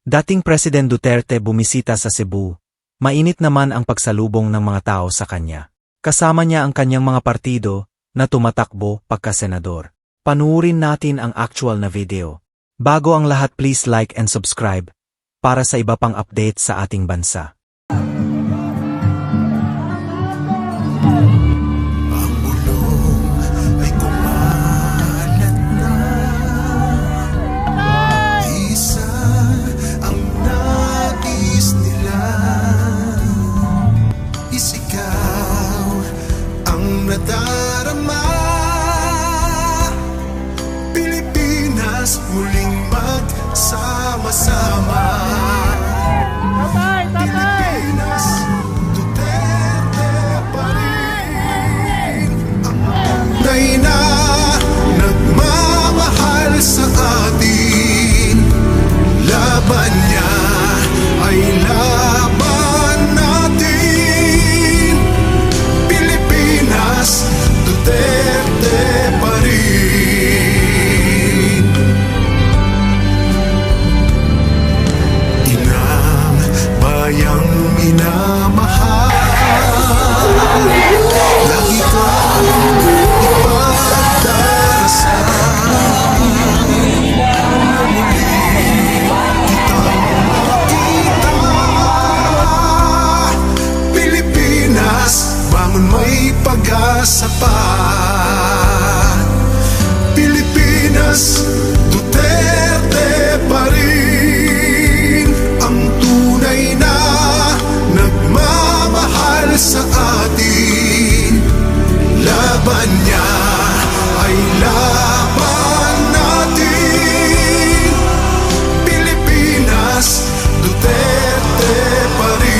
Dating President Duterte bumisita sa Cebu. Mainit naman ang pagsalubong ng mga tao sa kanya. Kasama niya ang kanyang mga partido na tumatakbo pagka-senador. Panuurin natin ang actual na video. Bago ang lahat, please like and subscribe para sa iba pang update sa ating bansa. Nadarama, Pilipinas muling magsama-sama. Pilipinas, Duterte pa rin ang tunay na nagmamahal sa atin. Laban niya ay laban natin. Pilipinas, Duterte pa rin. Inang bayang minamahal, lagi kang ipagdarasal. Bangon may pag-asa pa. Pilipinas, Duterte pa rin ang tunay na nagmamahal sa atin. Laban niya ay laban natin. Pilipinas, Duterte pa rin.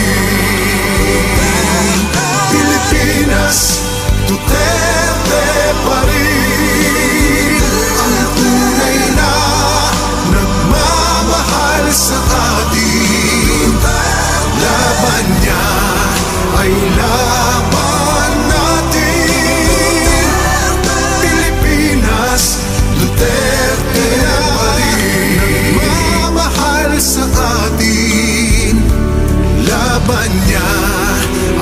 Pilipinas, Duterte pa rin ang tunay na nagmamahal sa atin. Laban niya ay laban natin. Pilipinas, Duterte pa rin nagmamahal sa atin. Laban niya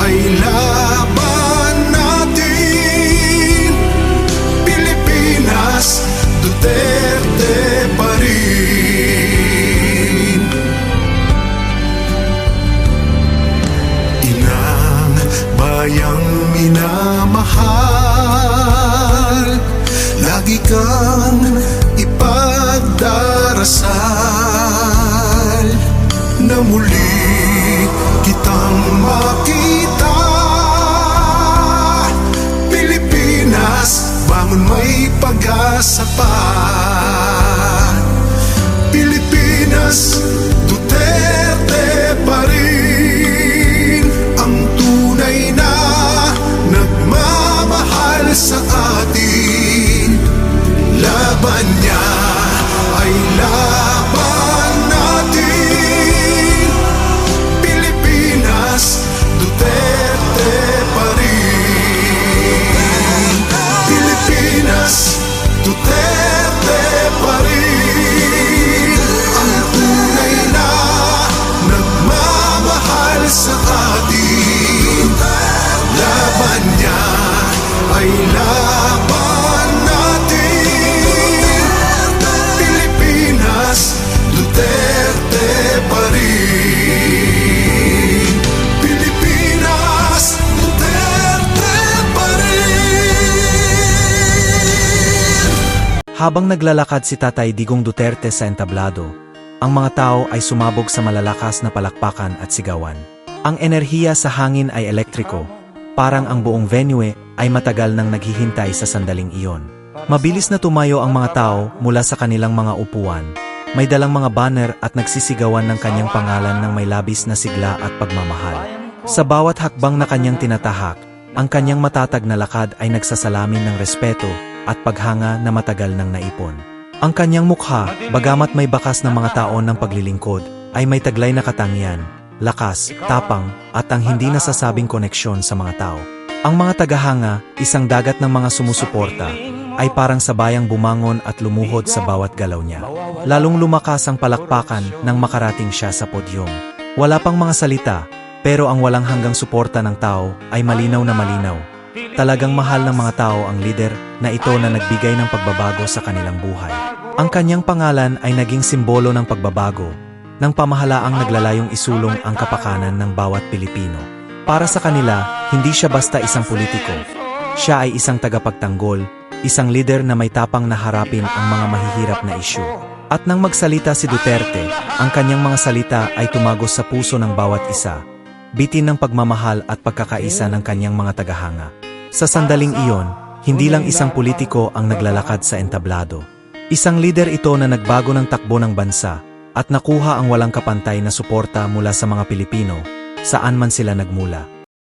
ay laban natin. Pilipinas, Duterte pa rin. Inang bayang minamahal, lagi kang ipagdarasal na muli kitang makita. Pilipinas, bangon may pag-asa pa. Pilipinas, Duterte pa rin ang tunay na nagmamahal sa atin. Laban niya ay laban natin. Pilipinas, Duterte pa rin. Pilipinas, Duterte pa rin ang tunay na nagmamahal sa atin. Laban niya ay laban natin. Pilipinas, Duterte pa rin. Pilipinas, Duterte pa rin. Habang naglalakad si Tatay Digong Duterte sa entablado, ang mga tao ay sumabog sa malalakas na palakpakan at sigawan. Ang enerhiya sa hangin ay elektriko, parang ang buong venue ay matagal nang naghihintay sa sandaling iyon. Mabilis na tumayo ang mga tao mula sa kanilang mga upuan. May dalang mga banner at nagsisigawan ng kanyang pangalan ng may labis na sigla at pagmamahal. Sa bawat hakbang na kanyang tinatahak, ang kanyang matatag na lakad ay nagsasalamin ng respeto at paghanga na matagal nang naipon. Ang kanyang mukha, bagamat may bakas ng mga taon ng paglilingkod, ay may taglay na katangian, lakas, tapang, at ang hindi nasasabing koneksyon sa mga tao. Ang mga tagahanga, isang dagat ng mga sumusuporta, ay parang sabayang bumangon at lumuhod sa bawat galaw niya. Lalong lumakas ang palakpakan nang makarating siya sa podyum. Wala pang mga salita, pero ang walang hanggang suporta ng tao ay malinaw na malinaw. Talagang mahal ng mga tao ang lider na ito na nagbigay ng pagbabago sa kanilang buhay. Ang kanyang pangalan ay naging simbolo ng pagbabago, ng pamahalaang naglalayong isulong ang kapakanan ng bawat Pilipino. Para sa kanila, hindi siya basta isang politiko. Siya ay isang tagapagtanggol, isang lider na may tapang na harapin ang mga mahihirap na isyu. At nang magsalita si Duterte, ang kanyang mga salita ay tumagos sa puso ng bawat isa, bitin ng pagmamahal at pagkakaisa ng kanyang mga tagahanga. Sa sandaling iyon, hindi lang isang politiko ang naglalakad sa entablado. Isang lider ito na nagbago ng takbo ng bansa at nakuha ang walang kapantay na suporta mula sa mga Pilipino, saan man sila nagmula.